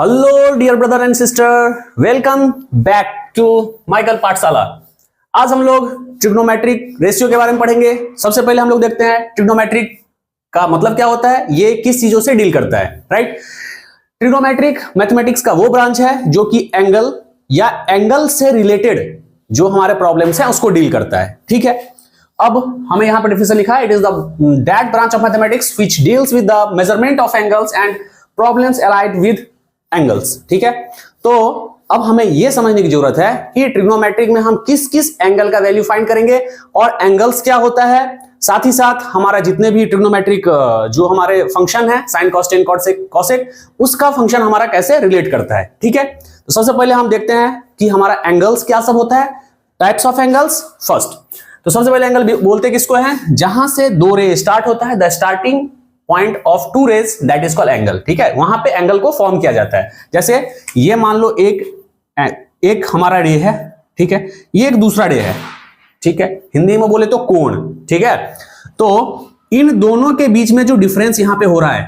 Hello dear brother and sister, welcome back to Michael Pathshala. आज हम लोग ट्रिग्नोमेट्रिक रेशियो के बारे में पढ़ेंगे। सबसे पहले हम लोग देखते हैं ट्रिग्नोमेट्रिक का मतलब क्या होता है, ये किस चीजों से डील करता है, राइट। ट्रिग्नोमेट्रिक मैथमेटिक्स का वो ब्रांच है जो कि एंगल या एंगल से रिलेटेड जो हमारे प्रॉब्लम्स हैं उसको डील करता है, ठीक है। अब हमें यहां पर डिफिनेशन लिखा है, it is the that branch of mathematics which deals with the measurement of angles and problems allied with angles, ठीक है। तो अब हमें यह समझने की जरूरत है कि ट्रिग्नोमेट्रिक में हम किस किस एंगल का वैल्यू फाइंड करेंगे और एंगल्स क्या होता है, साथ ही साथ हमारा जितने भी ट्रिग्नोमेट्रिक जो हमारे फंक्शन है sine cos tan cot sec cosec, उसका फंक्शन हमारा कैसे रिलेट करता है, ठीक है। तो सबसे पहले हम देखते हैं कि हमारा एंगल्स क्या सब होता है, टाइप्स ऑफ एंगल्स फर्स्ट। तो सबसे पहले एंगल बोलते किसको है, जहां से दो रे स्टार्ट होता है, the starting point of two rays that is called angle, ठीक है। वहां पे एंगल को फॉर्म किया जाता है। जैसे ये मान लो एक हमारा रे है, ठीक है, ये एक दूसरा रे है, ठीक है। हिंदी में बोले तो कोण, ठीक है। तो इन दोनों के बीच में जो डिफरेंस यहां पे हो रहा है,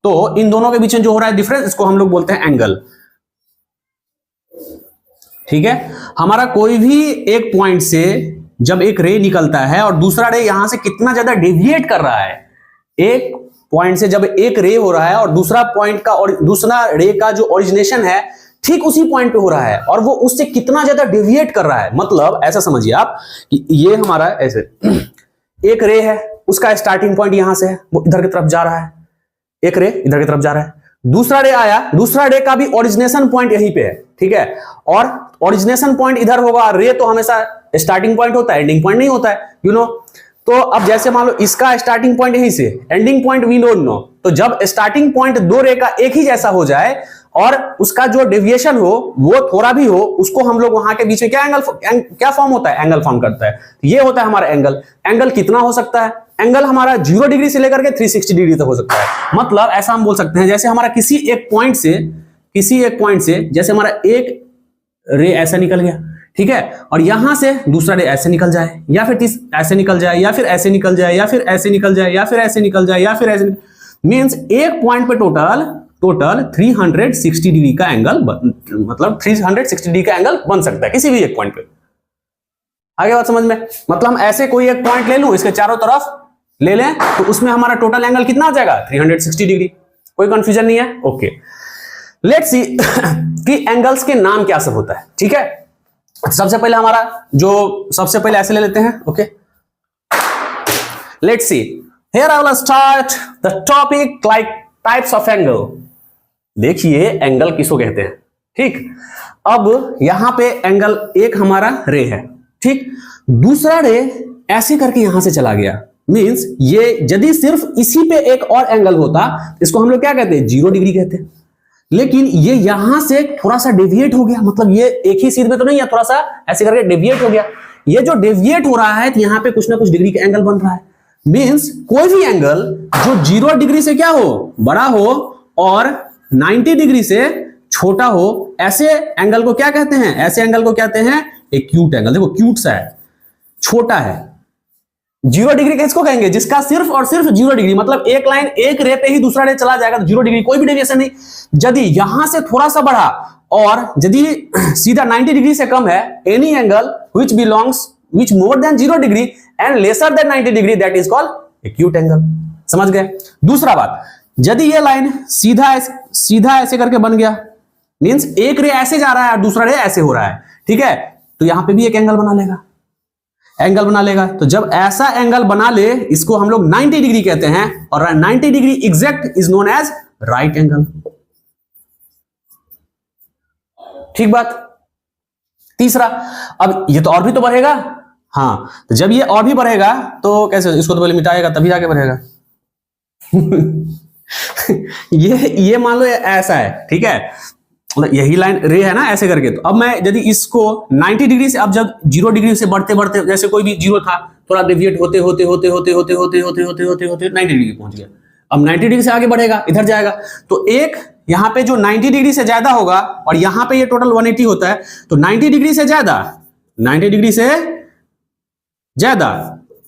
तो इन दोनों के बीच में जो हो रहा है डिफरेंस, इसको हम लोग बोलते हैं एंगल, ठीक है। हमारा कोई भी एक पॉइंट से जब एक रे निकलता है और दूसरा रे यहां से कितना ज्यादा डेविएट कर रहा है, एक पॉइंट से जब एक रे हो रहा है और दूसरा पॉइंट का और दूसरा रे का जो ओरिजिनेशन है ठीक उसी पॉइंट पे हो रहा है और वो उससे कितना ज्यादा डेविएट कर रहा है, मतलब ऐसा समझिए आप कि ये हमारा ऐसे एक रे है, उसका स्टार्टिंग पॉइंट यहां से है, वो इधर की तरफ जा रहा है, एक रे इधर की तरफ जा रहा है, दूसरा रे आया, दूसरा रे का भी ओरिजिनेशन पॉइंट यहीं पे है, ठीक है। और ओरिजिनेशन पॉइंट इधर होगा, रे तो हमेशा स्टार्टिंग पॉइंट होता है, एंडिंग पॉइंट नहीं होता है, यू नो। तो अब जैसे मान लो इसका स्टार्टिंग पॉइंट यहीं से, ending point we don't know, तो जब स्टार्टिंग पॉइंट दो रे का एक ही जैसा हो जाए और उसका जो डेविएशन हो वो थोड़ा भी हो, उसको हम लोग वहां के बीच में क्या फॉर्म होता है, एंगल फॉर्म करता है। ये होता है हमारा एंगल। एंगल कितना हो सकता है, एंगल हमारा 0 डिग्री से लेकर के 360 डिग्री तक हो सकता है। मतलब ऐसा हम बोल सकते हैं, जैसे हमारा किसी एक पॉइंट से जैसे हमारा एक रे ऐसा निकल गया, ठीक है, और यहां से दूसरा रे ऐसे निकल जाए, या फिर ऐसे निकल जाए, या फिर ऐसे निकल जाए, या फिर ऐसे निकल जाए, या फिर ऐसे निकल जाए, या फिर ऐसे, मींस एक पॉइंट पे टोटल 360 डिग्री का एंगल, मतलब 360 डिग्री का एंगल बन सकता है किसी भी एक पॉइंट पे। आगे बात समझ में, मतलब हम ऐसे कोई एक पॉइंट ले लूं, इसके चारों तरफ ले लें, तो उसमें हमारा टोटल एंगल कितना आ जाएगा, 360 डिग्री। कोई कंफ्यूजन नहीं है, ओके। लेट्स सी कि एंगल्स के नाम क्या सब होता है, ठीक है। सबसे पहले हमारा सबसे पहले ऐसे ले लेते हैं, okay. Let's see, here I will start the topic like types of angle. देखिए एंगल किसको कहते हैं, ठीक। अब यहां पे एंगल एक हमारा रे है, ठीक, दूसरा रे ऐसे करके यहां से चला गया, मींस ये यदि सिर्फ इसी पे एक और एंगल होता, इसको हम लोग क्या कहते हैं, 0 डिग्री कहते हैं। लेकिन ये यहां से थोड़ा सा डेविएट हो गया, मतलब ये एक ही सीध में तो नहीं है, थोड़ा सा ऐसे करके डेविएट हो गया। ये जो डेविएट हो रहा है तो यहां पे कुछ ना कुछ डिग्री का एंगल बन रहा है। मींस कोई भी एंगल जो 0 डिग्री से क्या हो, बड़ा हो, और 90 डिग्री से छोटा हो, ऐसे एंगल को क्या कहते हैं, ऐसे एंगल को कहते हैं एक्यूट एंगल। देखो क्यूट सा है, छोटा है। 0 डिग्री किसको कहेंगे, जिसका सिर्फ और सिर्फ 0 डिग्री, मतलब एक लाइन एक रे पे ही दूसरा रे चला जाएगा तो 0 डिग्री, कोई भी डेविएशन नहीं। यदि यहां से थोड़ा सा बढ़ा और यदि सीधा 90 डिग्री से कम है, any angle which more than 0 degree and lesser than 90 degree, that is called acute angle. समझ गए। दूसरा बात, यदि ये लाइन सीधा ऐसे करके बन गया, मींस एक रे ऐसे जा रहा है और दूसरा रे ऐसे हो रहा है, ठीक है, तो यहां पे भी एक एंगल बना लेगा। तो जब ऐसा एंगल बना ले, इसको हम लोग 90 डिग्री कहते हैं, और 90 degree exact is known as right angle, ठीक बात। तीसरा, अब ये तो और भी तो बढ़ेगा, हाँ, तो जब ये और भी बढ़ेगा तो कैसे, इसको तो पहले मिटाएगा तभी आगे बढ़ेगा। ये मान लो ऐसा है, ठीक है, मतलब यही लाइन रे है ना ऐसे करके। तो अब मैं यदि इसको 90 डिग्री से, अब जब 0 डिग्री से बढ़ते बढ़ते, जैसे कोई भी 0 था, थोड़ा डेविएट होते 90 डिग्री पहुंच गया, अब 90 डिग्री से आगे बढ़ेगा, इधर जाएगा, तो एक यहां पे जो 90 डिग्री से ज्यादा होगा, और यहां पे ये टोटल 180 होता है, तो 90 डिग्री से ज्यादा,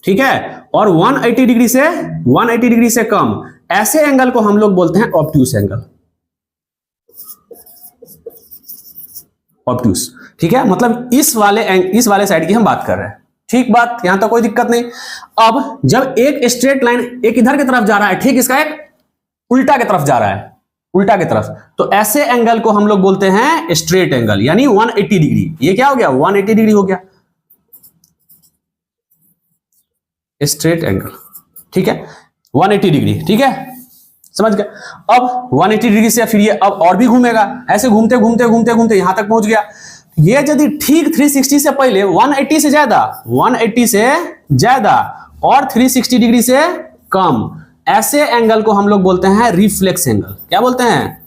ठीक है, और 180 डिग्री से कम, ऐसे एंगल को हम लोग बोलते हैं ऑब्ट्यूस एंगल। ऑब्ट्यूस, ठीक है, मतलब इस वाले साइड की हम बात कर रहे हैं, ठीक बात, यहां तक कोई दिक्कत नहीं। अब जब एक स्ट्रेट लाइन एक इधर की तरफ जा रहा है, ठीक, इसका एक उल्टा की तरफ जा रहा है, उल्टा की तरफ, तो ऐसे एंगल को हम लोग बोलते हैं स्ट्रेट एंगल, यानी 180 डिग्री। ये क्या हो गया, 180 डिग्री हो गया स्ट्रेट एंगल, ठीक है, 180 डिग्री, ठीक है, समझ गए। अब 180 डिग्री से फिर ये अब और भी घूमेगा, ऐसे घूमते घूमते घूमते घूमते यहां तक पहुंच गया। ये यदि ठीक 360 से पहले 180 से ज्यादा, 180 से ज्यादा और 360 डिग्री से कम, ऐसे एंगल को हम लोग बोलते हैं रिफ्लेक्स एंगल। क्या बोलते हैं,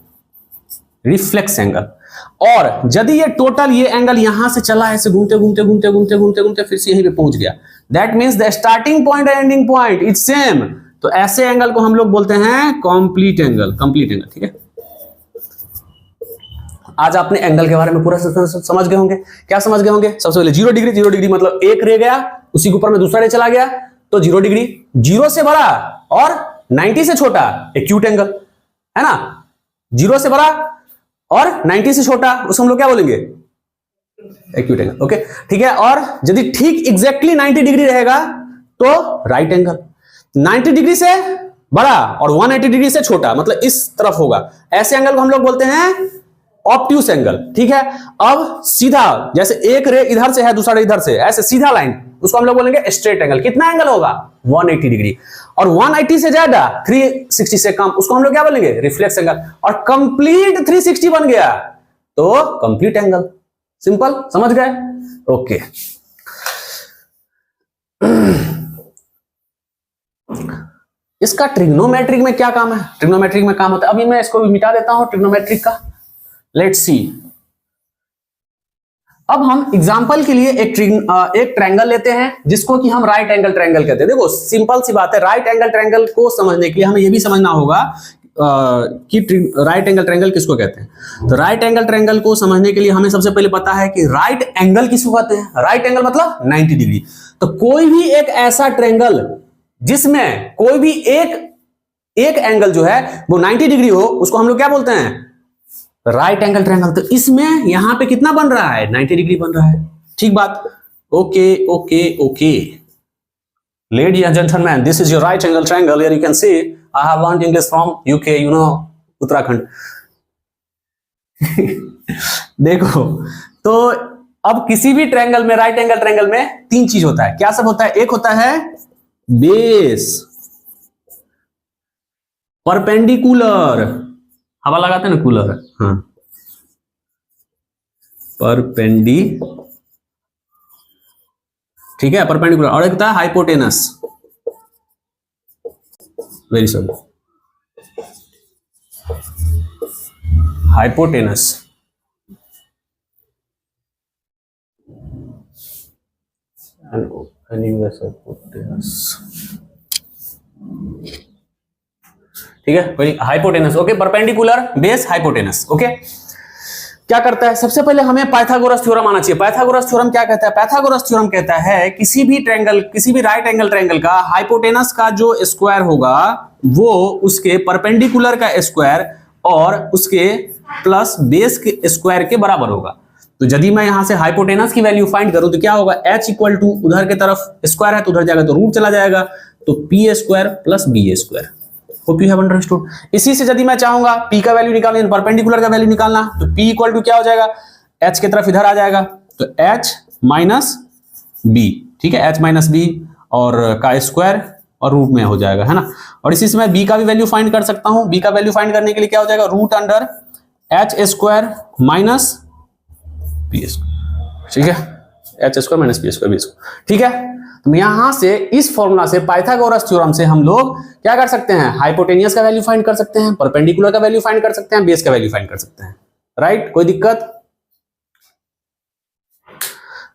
रिफ्लेक्स एंगल। और यदि ये टोटल ये एंगल यहां से चला ऐसे घूमते घूमते घूमते घूमते घूमते घूमते फिर से यहीं पे पहुंच गया, that means the starting point and ending point is same, तो ऐसे एंगल को हम लोग बोलते हैं कंप्लीट एंगल, कंप्लीट एंगल, ठीक है। आज आपने एंगल के बारे में पूरा समझ गए होंगे। क्या समझ गए होंगे, सबसे पहले 0 डिग्री, 0 डिग्री मतलब एक रे गया, उसी के ऊपर में दूसरा रे चला गया, तो 0 डिग्री, 0 से बड़ा और 90 से छोटा एक्यूट एंगल, है ना, 0 से बड़ा और 90 से छोटा, उसको हम लोग क्या बोलेंगे, एक्यूट एंगल, ओके, ठीक है। और यदि ठीक एग्जैक्टली 90 डिग्री रहेगा तो राइट एंगल, 90 डिग्री से बड़ा और 180 डिग्री से छोटा, मतलब इस तरफ होगा, ऐसे एंगल को हम लोग बोलते हैं ऑब्ट्यूस एंगल, ठीक है। अब सीधा जैसे एक रे इधर से है दूसरा रे इधर से, ऐसे सीधा लाइन, उसको हम लोग बोलेंगे स्ट्रेट एंगल। कितना एंगल होगा, 180 डिग्री, और 180 से ज्यादा 360 से कम, उसको हम लोग क्या बोलेंगे, रिफ्लेक्स एंगल। और कंप्लीट 360 बन गया तो कंप्लीट एंगल। सिंपल, समझ गए, ओके। इसका ट्रिग्नोमेट्रिक में क्या काम है, ट्रिग्नोमेट्रिक में काम होता है, अभी मैं इसको भी मिटा देता हूं ट्रिग्नोमेट्रिक का। लेट्स सी, अब हम एग्जांपल के लिए एक ट्रायंगल लेते हैं जिसको कि हम राइट एंगल ट्रायंगल कहते हैं। देखो सिंपल सी बात है, राइट एंगल ट्रायंगल को समझने के लिए हमें यह भी समझना होगा कि राइट एंगल ट्रायंगल किसको कहते हैं। तो राइट एंगल ट्रायंगल को समझने के लिए हमें सबसे पहले पता है कि राइट एंगल किसको कहते हैं। राइट एंगल मतलब 90 डिग्री। तो कोई भी एक ऐसा ट्रायंगल जिसमें कोई भी एक एंगल जो है वो 90 डिग्री हो, उसको हम लोग क्या बोलते हैं, राइट एंगल ट्रायंगल। तो इसमें यहां पे कितना बन रहा है, 90 डिग्री बन रहा है, ठीक बात, okay okay okay. Ladies and gentlemen, this is your right angle triangle. Here you can see I have learned English from UK, you know, Uttarakhand. देखो, तो अब किसी भी ट्रायंगल में, राइट एंगल ट्रायंगल में तीन चीज होता है। क्या सब होता है, एक होता है बेस, परपेंडिकुलर, हवा लगाते हैं ना कूलर, हाँ, परपेंडी, ठीक है, परपेंडिकुलर। और एक होता है हाइपोटेनस, वेरी सॉरी, हाइपोटेनस, ठीक है, hypotenuse, okay, perpendicular, base, hypotenuse, okay. क्या करता है, सबसे पहले हमें पाइथागोरस थ्योरम आना चाहिए। पाइथागोरस थ्योरम क्या कहता है, पाइथागोरस थ्योरम कहता है किसी भी ट्रायंगल, किसी भी राइट एंगल ट्रायंगल का हाइपोटेनस का जो स्क्वायर होगा वो उसके परपेंडिकुलर का स्क्वायर और उसके प्लस बेस के स्क्वायर के बराबर होगा। तो यदि मैं यहां से हाइपोटेनस की वैल्यू फाइंड करूं तो क्या होगा, h इक्वल टू उधर के तरफ स्क्वायर है तो उधर जाएगा तो रूट चला जाएगा, तो P square plus B square. Hope you have understood. इसी से यदि मैं चाहूंगा p का वैल्यू निकालना, परपेंडिकुलर का वैल्यू निकालना, तो p इक्वल टू क्या हो जाएगा, h की तरफ इधर आ जाएगा तो h माइनस बी, ठीक है, h माइनस बी और का स्क्वायर और रूट में हो जाएगा, है ना। और इसी से मैं b का भी वैल्यू फाइंड कर सकता हूं। b का वैल्यू फाइंड करने के लिए क्या हो जाएगा, root under h square minus B square, ठीक है, h square minus B square, ठीक है। तो यहां से इस फॉर्मूला से, पाइथागोरस थ्योरम से हम लोग क्या कर सकते हैं, हाइपोटेनियस का वैल्यू फाइंड कर सकते हैं, परपेंडिकुलर का वैल्यू फाइंड कर सकते हैं, बेस का वैल्यू फाइंड कर सकते हैं, राइट, कोई दिक्कत।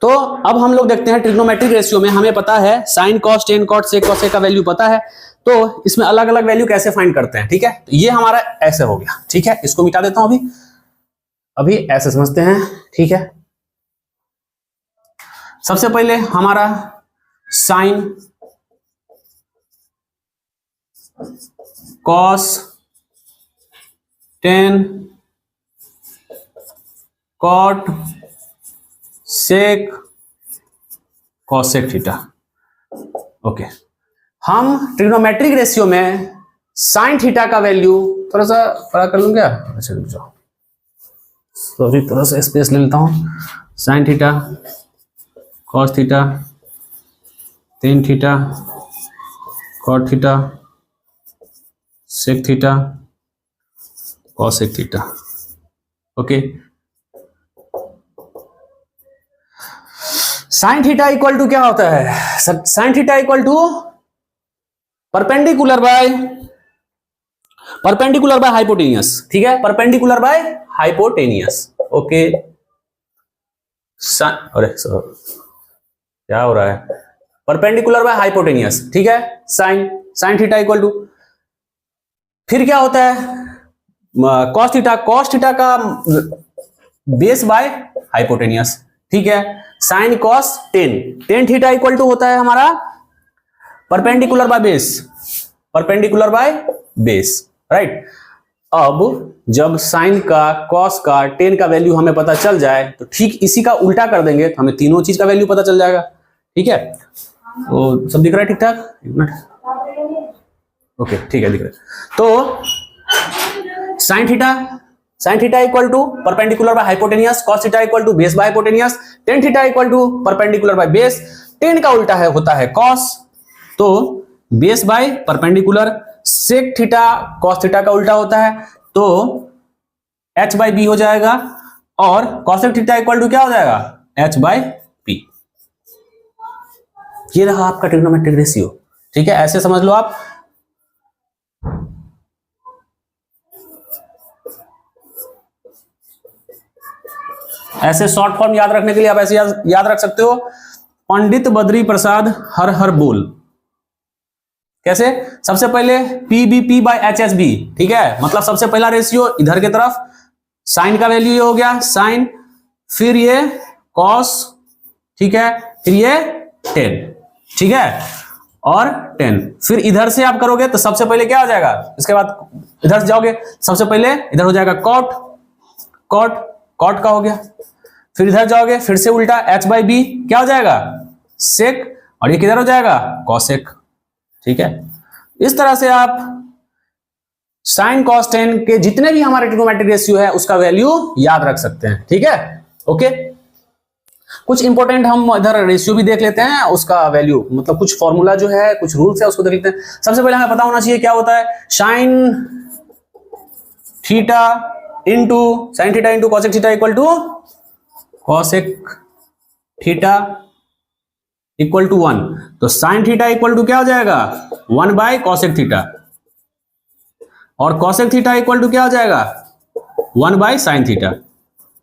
तो अब हम लोग देखते हैं ट्रिग्नोमेट्रिक रेशियो में हमें पता है sine cos tan cot sec cosec का वैल्यू पता है, तो इसमें अलग अलग वैल्यू कैसे फाइंड करते हैं, ठीक है। तो ये हमारा ऐसे हो गया, ठीक है, इसको मिटा देता हूं अभी ऐसे समझते हैं, ठीक है। सबसे पहले हमारा sine cos tan cot sec cosec theta. Okay, हम ट्रिग्नोमेट्रिक रेशियो में साइन थीटा का वैल्यू थोड़ा सा बड़ा कर लूं क्या? अच्छा रुक जाओ, सॉरी थोड़ा सा स्पेस ले लेता हूं। Sine theta cos theta tan theta cot theta sec theta cosec theta. Okay, sine theta equal to क्या होता है? Sine theta equal to perpendicular by hypotenuse. ठीक है, परपेंडिकुलर बाय हाइपोटेनियस। ओके, अरे सर क्या हो रहा है? Perpendicular by hypotenuse. ठीक है, साइन थीटा इक्वल टू, फिर क्या होता है? कॉस थीटा का बेस बाय हाइपोटेनियस। ठीक है, sine cos tan theta equal to होता है हमारा परपेंडिकुलर बाय बेस, राइट। अब जब साइन का, कॉस का, टेन का वैल्यू हमें पता चल जाए तो ठीक इसी का उल्टा कर देंगे तो हमें तीनों चीज का वैल्यू पता चल जाएगा। ठीक है, तो सब दिख रहा है ठीक ठाक? एक मिनट, ओके ठीक है, दिख रहा है। तो sine theta equal to perpendicular by hypotenuse, cos theta equal to base by hypotenuse, tan theta equal to perpendicular by base. Tan का उल्टा होता है कॉस, तो base by perpendicular. Sec theta cos theta का उल्टा होता है तो h बाय बी हो जाएगा, और कॉसेक थीटा इक्वल टू क्या हो जाएगा? h by P. ये रहा आपका ट्रिग्नोमेट्रिक रेशियो। ठीक है, ऐसे समझ लो आप। ऐसे शॉर्ट फॉर्म याद रखने के लिए आप ऐसे याद रख सकते हो, पंडित बद्री प्रसाद हर हर बोल। कैसे? सबसे पहले PBP बाय HSB। ठीक है, मतलब सबसे पहला रेशियो इधर के तरफ, साइन का वैल्यू ये हो गया साइन, फिर ये कॉस, ठीक है, फिर ये 10, ठीक है, और 10। फिर इधर से आप करोगे तो सबसे पहले क्या हो जाएगा? इसके बाद इधर से जाओगे, सबसे पहले इधर हो जाएगा कॉट का हो गया। फिर इधर जाओगे, फिर से उल्टा h बाई बी क्या हो जाएगा? सेक, और ये किधर हो जाएगा? कॉसेक। ठीक है, इस तरह से आप साइन कॉस टेन के जितने भी हमारे ट्रिग्नोमेट्रिक रेशियो है उसका वैल्यू याद रख सकते हैं। ठीक है, ओके। कुछ इंपॉर्टेंट हम इधर रेशियो भी देख लेते हैं, उसका वैल्यू मतलब कुछ फॉर्मूला जो है, कुछ रूल्स है, उसको देख लेते हैं। सबसे पहले हमें पता होना चाहिए क्या होता है sine theta into cosec theta equal to cosec theta equal to 1। तो साइन थीटा इक्वल टू क्या हो जाएगा? 1 बाय कॉसेक थीटा, और कॉसेक थीटा इक्वल टू क्या हो जाएगा? 1 बाय साइन थीटा।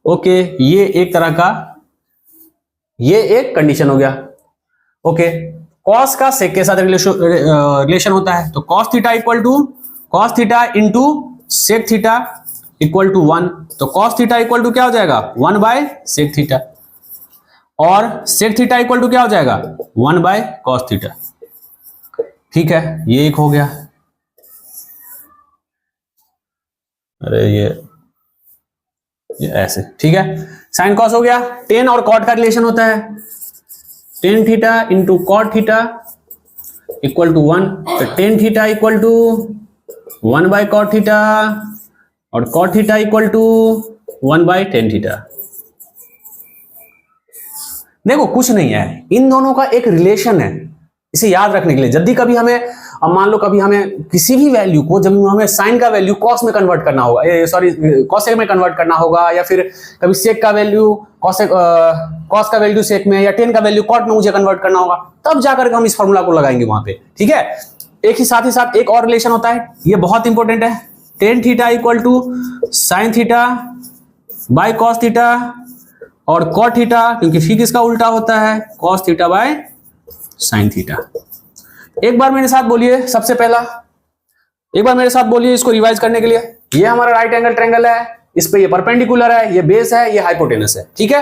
ओके, ये एक तरह का, ये एक कंडीशन हो गया। ओके, कॉस का सेक के साथ रिलेशन होता है, तो cos theta equal to cos theta into sec theta equal to 1। तो कॉस थीटा इक्वल टू क्या हो जाएगा? 1 बाय सेक थीटा, और सेक थीटा इक्वल टू क्या हो जाएगा? 1 बाय कॉस थीटा। ठीक है, ये एक हो गया। अरे ये ऐसे, ठीक है, साइन कॉस हो गया। टेन और कॉट का रिलेशन होता है, tan theta into cot theta equal to 1। तो tan theta equal to 1 by cot theta, और cot theta equal to 1 by tan theta. देखो कुछ नहीं है, इन दोनों का एक रिलेशन है, इसे याद रखने के लिए। जब भी कभी हमें, अब मान लो कभी हमें किसी भी वैल्यू को, जब हमें साइन का वैल्यू कॉस में कन्वर्ट करना होगा, सॉरी कॉसेक में कन्वर्ट करना होगा, या फिर कभी सेक का वैल्यू कॉस का वैल्यू सेक में, या टेन का वैल्यू कॉट में मुझे कन्वर्ट करना होगा, तब जाकर हम इस फॉर्मूला को लगाएंगे वहां पे। ठीक है, एक ही साथ एक और रिलेशन होता है, ये बहुत इंपॉर्टेंट है, tan theta equal to sine theta by cos theta, और कॉट थीटा क्योंकि ठीक इसका उल्टा होता है, cos theta by sine theta. एक बार मेरे साथ बोलिए, सबसे पहला एक बार मेरे साथ बोलिए इसको रिवाइज करने के लिए। ये हमारा राइट एंगल ट्रायंगल है, इस पे ये परपेंडिकुलर है, ये बेस है, ये हाइपोटेनस है। ठीक है,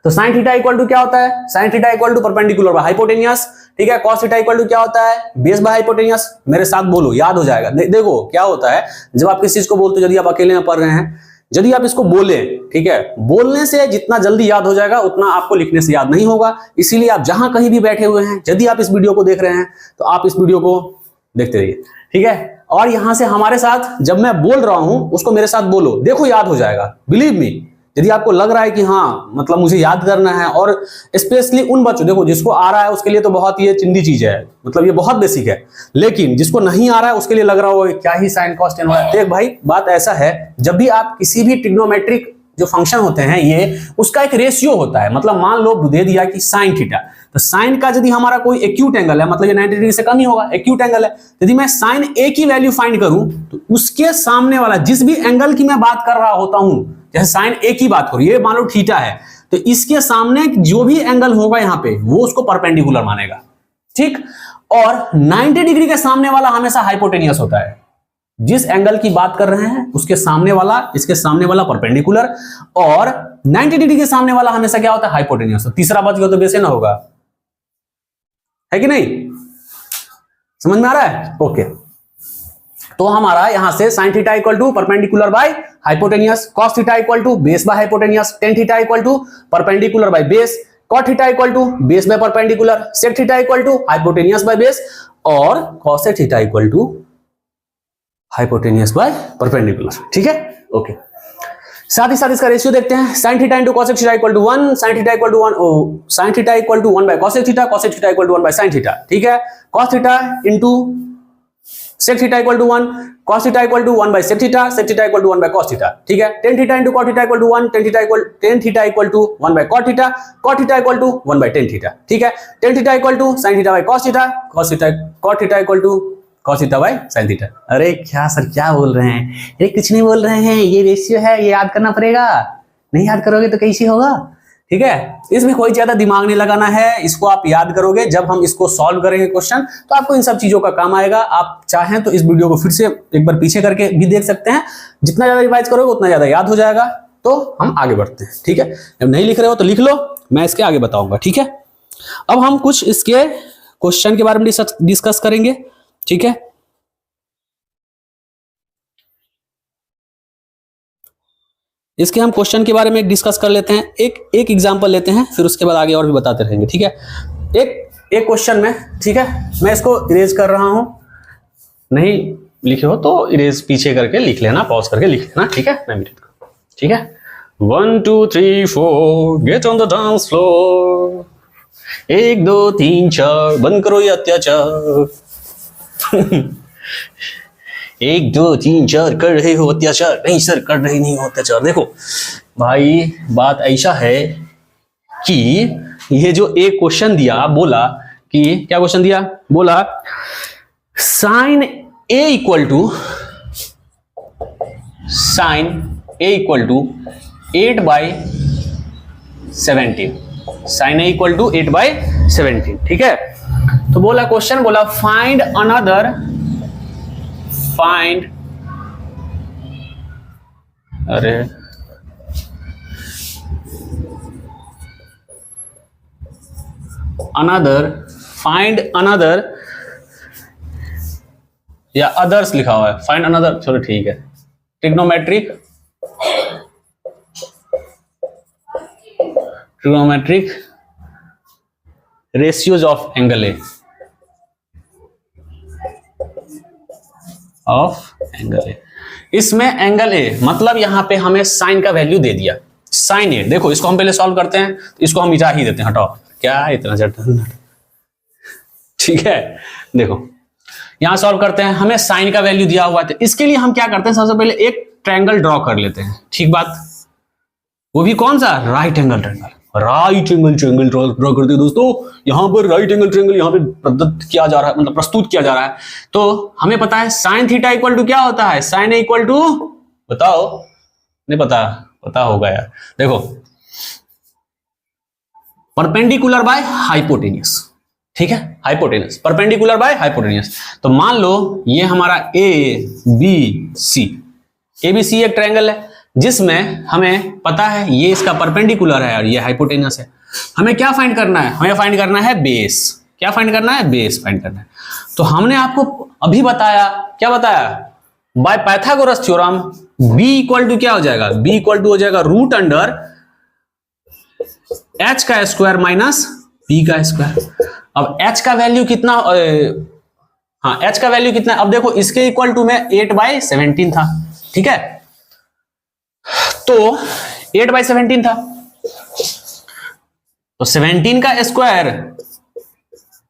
तो साइन थीटा इक्वल टू क्या होता है? Sine theta equal to perpendicular by hypotenuse. ठीक है, कॉस थीटा इक्वल टू क्या होता है? Base by hypotenuse. मेरे साथ बोलो, याद हो जाएगा। देखो क्या होता है, जब आप किसी चीज को बोलते हो, यदि आप अकेले में पढ़ रहे हैं, यदि आप इसको बोले, ठीक है, बोलने से जितना जल्दी याद हो जाएगा उतना आपको लिखने से याद नहीं होगा। इसीलिए आप जहां कहीं भी बैठे हुए हैं, यदि आप इस वीडियो को देख रहे हैं तो आप इस वीडियो को देखते रहिए, ठीक है। और यहां से हमारे साथ जब मैं बोल रहा हूं उसको मेरे साथ बोलो, देखो याद हो जाएगा, बिलीव मी। यदि आपको लग रहा है कि हाँ मतलब मुझे याद करना है, और स्पेशली उन बच्चों, देखो जिसको आ रहा है उसके लिए तो बहुत ये चिंदी चीज है, मतलब ये बहुत बेसिक है, लेकिन जिसको नहीं आ रहा है उसके लिए लग रहा होगा क्या ही साइन कॉस टेन हो रहा है। देख भाई, बात ऐसा है, जब भी आप किसी भी ट्रिग्नोमेट्रिक जो फंक्शन होते हैं ये, उसका एक रेशियो होता है। मतलब मान लो दे दिया कि साइन थीटा, तो साइन का यदि हमारा कोई एक्यूट एंगल है, मतलब ये 90 डिग्री से कम ही होगा, एक्यूट एंगल है। यदि मैं साइन ए की वैल्यू फाइंड करूं तो उसके सामने वाला जिस भी एंगल की मैं बात कर रहा होता हूं, जैसे साइन ए की बात करूं, ये मान लो थीटा है, तो इसके सामने जो भी एंगल होगा यहां पे वो उसको परपेंडिकुलर मानेगा, ठीक। और 90 डिग्री के सामने वाला हमेशा हाइपोटेनियस होता है। जिस एंगल की बात कर रहे हैं उसके सामने वाला, इसके सामने वाला परपेंडिकुलर, और 90 डिग्री के सामने वाला हमेशा क्या होता है, हाइपोटेनियस। तो तीसरा बच गया तो वैसे ना होगा, है कि नहीं? समझ में आ रहा है? ओके, तो हमारा यहां से sin theta equal to perpendicular by hypotenuse, cos theta equal to base by hypotenuse, tan theta equal to perpendicular by base, cot theta equal to base by perpendicular, sec theta equal to hypotenuse by base, और cos theta equal to hypotenuse by perpendicular, ठीक है। Okay, साथ ही साथ इसका ratio देखते हैं, sin theta into cosec theta equal to 1, sin theta equal to 1, sin theta equal to 1 by cosec theta, cosec theta equal to 1 by sin theta, ठीक है। cos theta into sec theta equal to 1, cos theta equal to 1 by sec theta, sec theta equal to 1 by cos theta, ठीक है। tan theta into cot theta equal to 1, tan theta equal to 1 by cot theta, cot theta equal to 1 by tan theta, ठीक है। tan theta equal to sin theta by cos theta, cot theta equal to cos theta by sin theta. अरे क्या sir क्या बोल रहे हैं? अरे कुछ नहीं बोल रहे हैं, ये रेशियो है, ये याद करना पड़ेगा, नहीं याद करोगे तो कैसे होगा, ठीक है। इसमें कोई ज्यादा दिमाग नहीं लगाना है, इसको आप याद करोगे। जब हम इसको सॉल्व करेंगे क्वेश्चन तो आपको इन सब चीजों का काम आएगा। आप चाहें तो इस वीडियो को फिर से एक बार पीछे करके भी देख सकते हैं, जितना ज्यादा रिवाइज करोगे उतना ज्यादा याद हो जाएगा। तो हम आगे बढ़ते हैं, ठीक है। जब नहीं लिख रहे हो तो लिख लो, मैं इसके आगे बताऊंगा, ठीक है। अब हम कुछ इसके क्वेश्चन के बारे में डिस्कस करेंगे, ठीक है। इसके हम क्वेश्चन के बारे में डिस्कस कर लेते हैं, एक एग्जांपल लेते हैं, फिर उसके बाद आगे और भी बताते रहेंगे, ठीक है। एक क्वेश्चन में, ठीक है, मैं इसको इरेज कर रहा हूं, नहीं लिखे हो तो इरेज पीछे करके लिख लेना, पॉज करके लिख लेना, ठीक है। मैं मिनट को, ठीक है। 1 2 3 4 get on the dance floor, 1 2 3 4 बंद करो ये अत्याचार 1 2 3 4 कर रहे हो अत्याचार, नहीं सर कर रहे नहीं हो अत्याचार। देखो भाई बात ऐसा है कि ये जो एक क्वेश्चन दिया, बोला कि क्या क्वेश्चन दिया, बोला sine A equal to 8 by 17, sine A equal to 8 by 17, ठीक है। तो बोला क्वेश्चन, बोला फाइंड अनदर, फाइंड अनदर या अदर्स लिखा हुआ है, फाइंड अनदर, चलो ठीक है। Trigonometric ratios of angle A, इसमें एंगल ए मतलब यहां पे हमें साइन का वैल्यू दे दिया, साइन ए। देखो इसको हम पहले सॉल्व करते हैं, इसको हम मिटा ही देते हैं, हटाओ क्या इतना जटिल, ठीक है। देखो यहां सॉल्व करते हैं, हमें साइन का वैल्यू दिया हुआ है, इसके लिए हम क्या करते हैं, सबसे पहले एक ट्रायंगल ड्रॉ कर लेते हैं, ठीक बात, वो भी कौन सा, राइट एंगल ट्रायंगल ड्रॉ करते हैं दोस्तों। यहां पर राइट एंगल ट्रायंगल यहां पे प्रदत्त किया जा रहा है, मतलब प्रस्तुत किया जा रहा है। तो हमें पता है साइन थीटा इक्वल टू क्या होता है, साइन ए इक्वल टू, बताओ, नहीं पता होगा यार। देखो परपेंडिकुलर बाय हाइपोटेनियस, ठीक है, हाइपोटेनियस, परपेंडिकुलर बाय हाइपोटेनियस। तो मान लो ये हमारा ए बी सी एक ट्रायंगल है, जिसमें हमें पता है ये इसका परपेंडिकुलर है और ये हाइपोटेनस है। हमें क्या फाइंड करना है, हमें फाइंड करना है बेस। क्या फाइंड करना है, बेस फाइंड करना है। तो हमने आपको अभी बताया, क्या बताया, by Pythagoras theorem b equal to क्या हो जाएगा, b इक्वल टू हो जाएगा रूट अंडर h का स्क्वायर माइनस b का स्क्वायर। अब h का वैल्यू कितना, हाँ h का वैल्यू कितना, अब देखो इसके इक्वल टू में 8/17 था, ठीक है, तो 8/17 था, तो 17 का स्क्वायर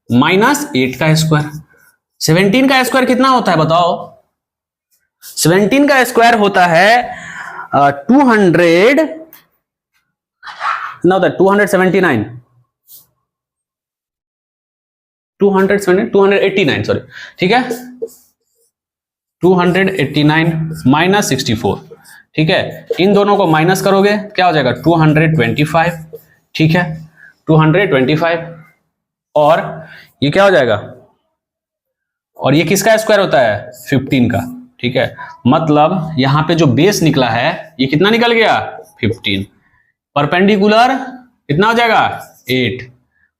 माइनस 8 का स्क्वायर, 17 का स्क्वायर कितना होता है बताओ, 17 का स्क्वायर होता है 200 ना, होता है 279 289 सॉरी, ठीक है, 289 माइनस 64, ठीक है, इन दोनों को माइनस करोगे क्या हो जाएगा 225, ठीक है 225, और ये क्या हो जाएगा, और ये किसका स्क्वायर होता है 15 का, ठीक है, मतलब यहां पे जो बेस निकला है ये कितना निकल गया 15, परपेंडिकुलर कितना हो जाएगा 8,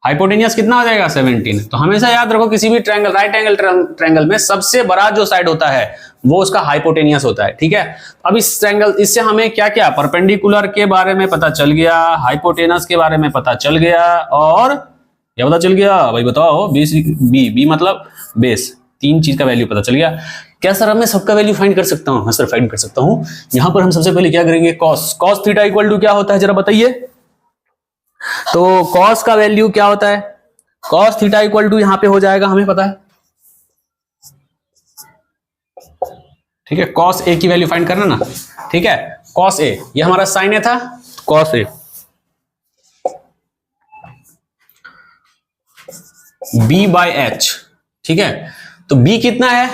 हाइपोटेनियस कितना हो जाएगा 17। तो हमेशा याद रखो किसी भी ट्रायंगल, राइट एंगल ट्रायंगल में सबसे बड़ा जो साइड होता है वो उसका हाइपोटेनियस होता है, ठीक है। अब इस ट्रायंगल, इससे हमें क्या क्या, परपेंडिकुलर के बारे में पता चल गया, हाइपोटेनस के बारे में पता चल गया, और क्या पता चल गया भाई बताओ, बी मतलब बेस, 3 चीज का वैल्यू पता चल गया। क्या सर अब मैं सबका वैल्यू फाइंड कर सकता हूँ? हाँ सर फाइंड कर सकता हूँ। यहां पर हम सबसे पहले क्या करेंगे, कॉस थीटा इक्वल टू क्या होता है जरा बताइए। तो कॉस का वैल्यू क्या होता है, कॉस थीटा इक्वल टू यहां पे हो जाएगा, हमें पता है, ठीक है, कॉस ए की वैल्यू फाइंड करना ना, ठीक है, कॉस ए, ये हमारा साइन ए था, cos A b by H, ठीक है, तो b कितना है,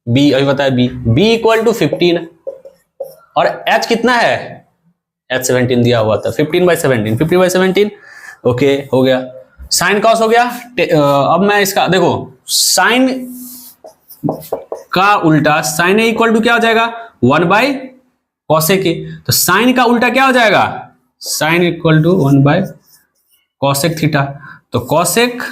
b अभी बताया, b इक्वल टू 15, और h कितना है, h 17 दिया हुआ था, 15/17, ओके हो गया, साइन कॉस हो गया। अब मैं इसका देखो, साइन का उल्टा, साइन ए इक्वल टू क्या हो जाएगा 1/cosec ए, तो साइन का उल्टा क्या हो जाएगा, sine equal to 1/cosec theta, तो cosec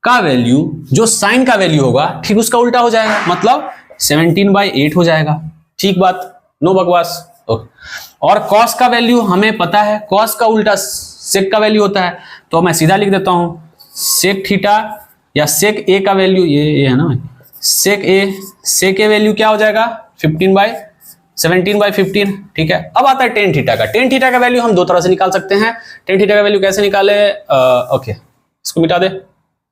का वैल्यू जो साइन का वैल्यू होगा ठीक उसका उल्टा हो जाएगा, मतलब 17/8 हो जाएगा, ठीक बात, नो बकवास। और cos का वैल्यू हमें पता है, cos का उल्टा sec का वैल्यू होता है, तो मैं सीधा लिख देता हूं sec थीटा या sec a का वैल्यू ये है ना भाई, sec a वैल्यू क्या हो जाएगा 17/15, ठीक है। अब आता है tan थीटा का, tan थीटा का वैल्यू हम दो तरह से निकाल सकते हैं, tan थीटा का वैल्यू कैसे निकाले, ओके इसको मिटा दे,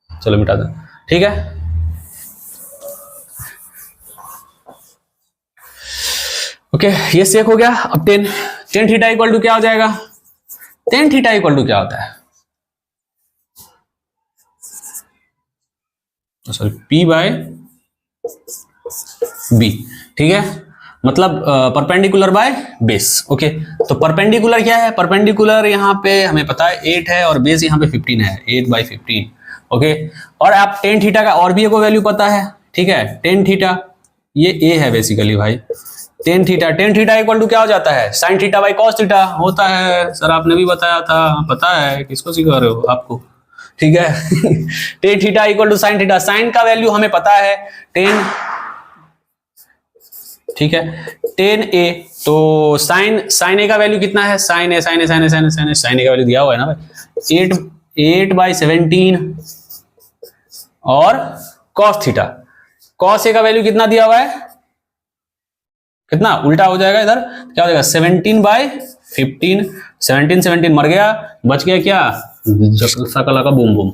चलो मिटा दे, ठीक है, ओके ये सेक हो गया। अब tan थीटा इक्वल टू क्या हो जाएगा, tan थीटा इक्वल टू क्या होता है, सॉरी p बाय b, ठीक है, मतलब परपेंडिकुलर बाय बेस, ओके। तो परपेंडिकुलर क्या है, परपेंडिकुलर यहाँ पे हमें पता है 8 है और बेस यहाँ पे 15 है, 8/15, ओके। और आप tan थीटा का और भी एक वैल्यू पता है, ठीक है, tan थीटा ये a है बेसिकली भाई, tan थीटा इक्वल टू क्या हो जाता है, sin theta by cos theta होता है, सर आपने भी बताया था, पता है, किसको सिखा रहे हो आपको, ठीक है। tan theta equal to sin theta, sin का वैल्यू हमें पता है tan, ठीक है, tan a, तो sin a का वैल्यू कितना है, sin a का वैल्यू दिया हुआ है ना भाई, 8/17, और cos थीटा, cos a का वैल्यू कितना दिया हुआ है, कितना उल्टा हो जाएगा इधर, क्या हो जाएगा 17/15, 17 मर गया, बच गया क्या, सकला का बूम बूम,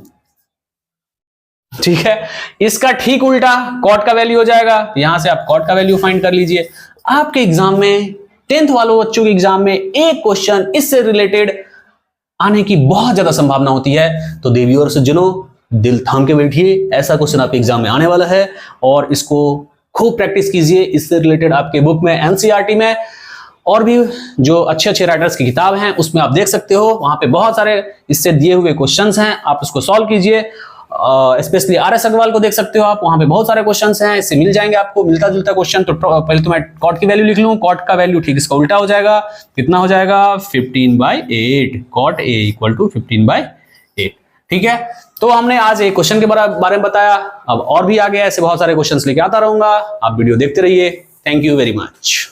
ठीक है। इसका ठीक उल्टा कॉट का वैल्यू हो जाएगा, यहां से आप कॉट का वैल्यू फाइंड कर लीजिए। आपके एग्जाम में 10th वालों बच्चों के एग्जाम में एक क्वेश्चन इससे रिलेटेड आने की बहुत ज्यादा संभावना होती है, तो देवियों और सज्जनों दिल थाम के बैठिए, ऐसा क्वेश्चन आपके एग्जाम में आने वाला है, और इसको खूब प्रैक्टिस कीजिए। इससे रिलेटेड आपके बुक में, एनसीईआरटी में और भी जो अच्छे अच्छे राइटर्स की किताब हैं उसमें आप देख सकते हो, वहां पे बहुत सारे इससे दिए हुए क्वेश्चंस हैं, आप उसको सॉल्व कीजिए। Specially RS. अग्रवाल को देख सकते हो आप, वहां पे बहुत सारे क्वेश्चंस हैं, इससे मिल जाएंगे आपको मिलता जुलता क्वेश्चन। तो पहले तो मैं कॉट की वैल्यू लिख लूं, कॉट का वैल्यू ठीक इसका उल्टा हो जाएगा, कितना हो जाएगा 15/8, कॉट ए इक्वल टू 15/8, ठीक है। तो हमने आज एक क्वेश्चन के बारे में बताया, अब और भी आगे ऐसे बहुत सारे क्वेश्चंस लेके आता रहूंगा, आप वीडियो देखते रहिए। Thank you very much.